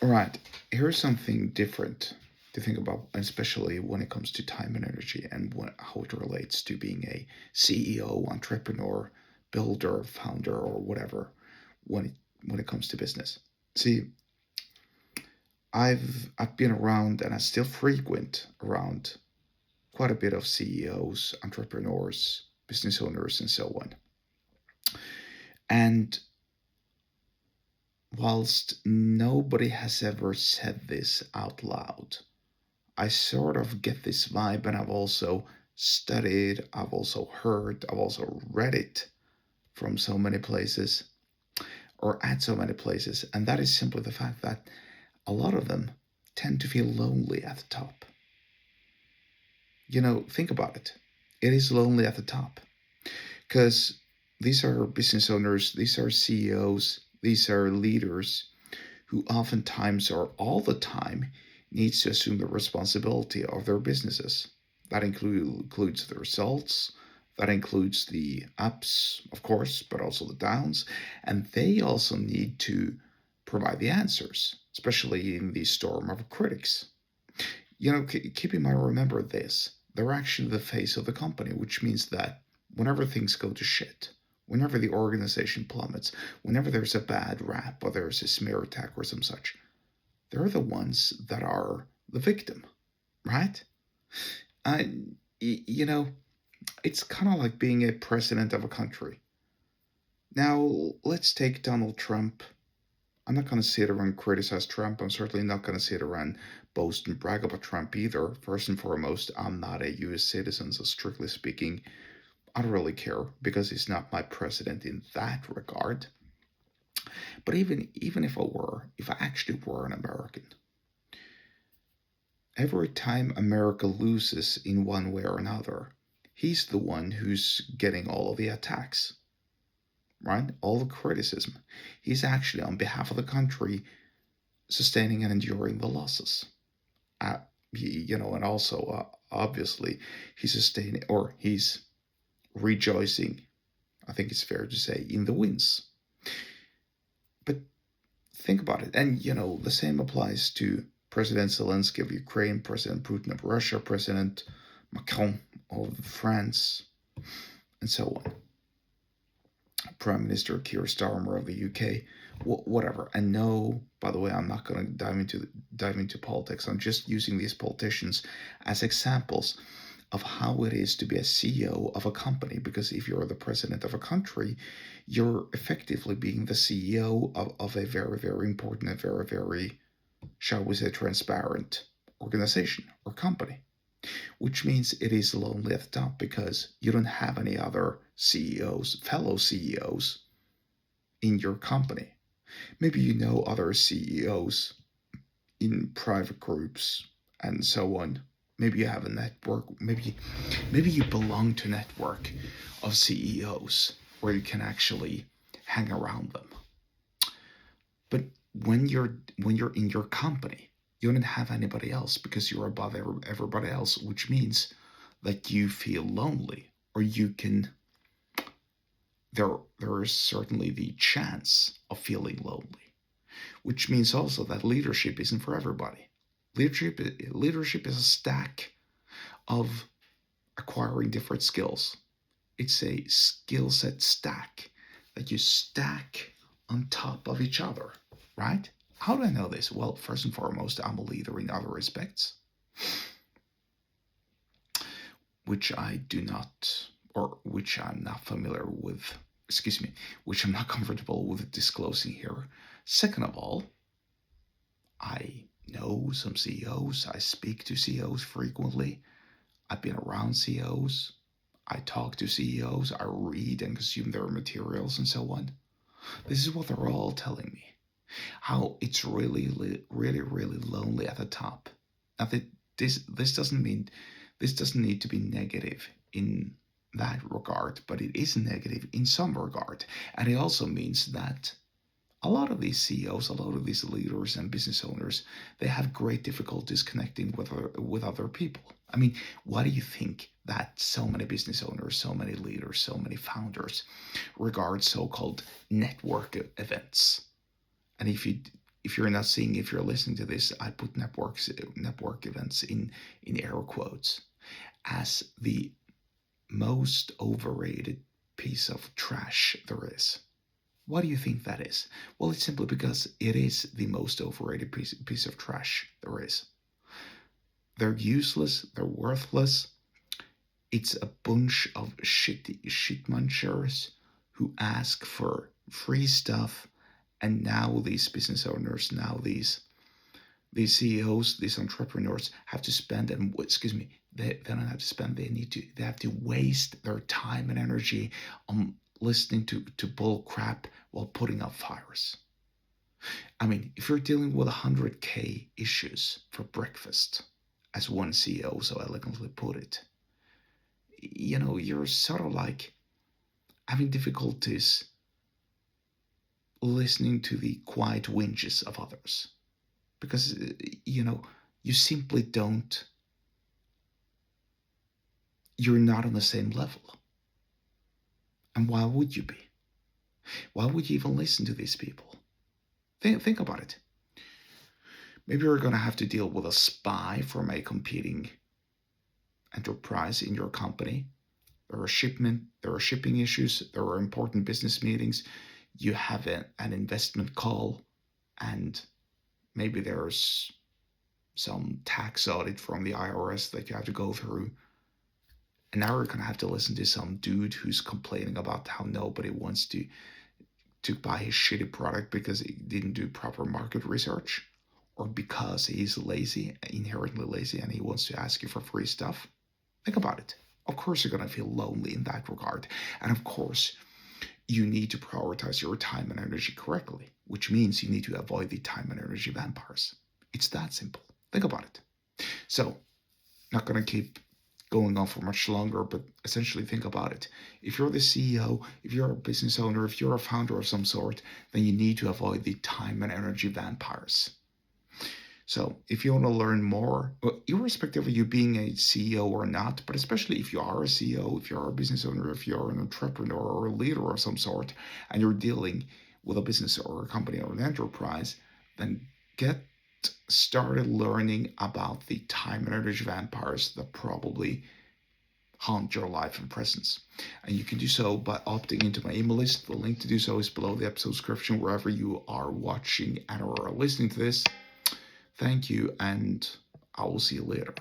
All right, here's something different to think about, especially when it comes to time and energy and how it relates to being a CEO, entrepreneur, builder, founder, or whatever when it comes to business. See, I've been around and I still frequent around quite a bit of CEOs, entrepreneurs, business owners, and so on. And whilst nobody has ever said this out loud, I sort of get this vibe, and I've also studied, I've also heard, I've also read it from so many places or at so many places, and that is simply the fact that a lot of them tend to feel lonely at the top. Think about it. It is lonely at the top because these are business owners, these are CEOs, these are leaders who oftentimes or all the time needs to assume the responsibility of their businesses. That includes the results, that includes the ups, of course, but also the downs, and they also need to provide the answers, especially in the storm of critics. Keep in mind, remember this: they're actually the face of the company, which means that whenever things go to shit, whenever the organization plummets, whenever there's a bad rap or there's a smear attack or some such, they're the ones that are the victim, right? I, you know, it's kind of like being a president of a country. Now, let's take Donald Trump. I'm not going to sit around and criticize Trump. I'm certainly not going to sit around boast and brag about Trump either. First and foremost, I'm not a US citizen, so strictly speaking, I don't really care because he's not my president in that regard. But even if I actually were an American, every time America loses in one way or another, he's the one who's getting all of the attacks, right? All the criticism. He's actually, on behalf of the country, sustaining and enduring the losses. Uh, and also, obviously, he's sustaining or he's rejoicing, I think it's fair to say, in the wins. But think about it. And, the same applies to President Zelensky of Ukraine, President Putin of Russia, President Macron of France, and so on. Prime Minister Keir Starmer of the UK, whatever. And no, by the way, I'm not going to dive into politics. I'm just using these politicians as examples of how it is to be a CEO of a company. Because if you're the president of a country, you're effectively being the CEO of a very, very important and very, very, shall we say, transparent organization or company, which means it is lonely at the top because you don't have any other CEOs, fellow CEOs in your company. Maybe you know other CEOs in private groups and so on. Maybe you have a network. Maybe you belong to a network of CEOs where you can actually hang around them. But when you're in your company, you don't have anybody else because you're above everybody else, which means that you feel lonely, or you can. There is certainly the chance of feeling lonely, which means also that leadership isn't for everybody. Leadership is a stack of acquiring different skills. It's a skill set stack that you stack on top of each other, right? How do I know this? Well, first and foremost, I'm a leader in other respects, which I do not, or which I'm not familiar with, excuse me, which I'm not comfortable with disclosing here. Second of all, I know some CEOs, I speak to CEOs frequently, I've been around CEOs, I talk to CEOs, I read and consume their materials and so on. This is what they're all telling me. How it's really, really, really lonely at the top. Now, this doesn't mean this doesn't need to be negative in that regard, but it is negative in some regard, and it also means that a lot of these CEOs, a lot of these leaders and business owners, they have great difficulties connecting with other people. I mean, why do you think that so many business owners, so many leaders, so many founders regard so-called network events? And if you're not seeing, if you're listening to this, I put network events in air quotes, as the most overrated piece of trash there is. Why do you think that is? Well, it's simply because it is the most overrated piece of trash there is. They're useless, they're worthless. It's a bunch of shit munchers who ask for free stuff, and now these business owners, now these CEOs, these entrepreneurs have to spend, and excuse me, they don't have to spend, they have to waste their time and energy on listening to bull crap while putting out fires. I mean, if you're dealing with 100K issues for breakfast, as one CEO so elegantly put it, you're sort of like having difficulties listening to the quiet whinges of others, because you simply don't, you're not on the same level. And why would you be? Why would you even listen to these people? Think about it. Maybe you're going to have to deal with a spy from a competing enterprise in your company. There are shipping issues, there are important business meetings, you have an investment call, and maybe there's some tax audit from the IRS that you have to go through. And now you're going to have to listen to some dude who's complaining about how nobody wants to buy his shitty product because he didn't do proper market research, or because he's lazy, inherently lazy, and he wants to ask you for free stuff. Think about it. Of course you're going to feel lonely in that regard. And of course, you need to prioritize your time and energy correctly, which means you need to avoid the time and energy vampires. It's that simple. Think about it. So, not going to keep going on for much longer, but essentially think about it. If you're the CEO, if you're a business owner, if you're a founder of some sort, then you need to avoid the time and energy vampires. So if you want to learn more, irrespective of you being a CEO or not, but especially if you are a CEO, if you're a business owner, if you're an entrepreneur or a leader of some sort, and you're dealing with a business or a company or an enterprise, then get started learning about the time and energy vampires that probably haunt your life and presence. And you can do so by opting into my email list. The link to do so is below the episode description, wherever you are watching and or listening to this. Thank you, and I will see you later.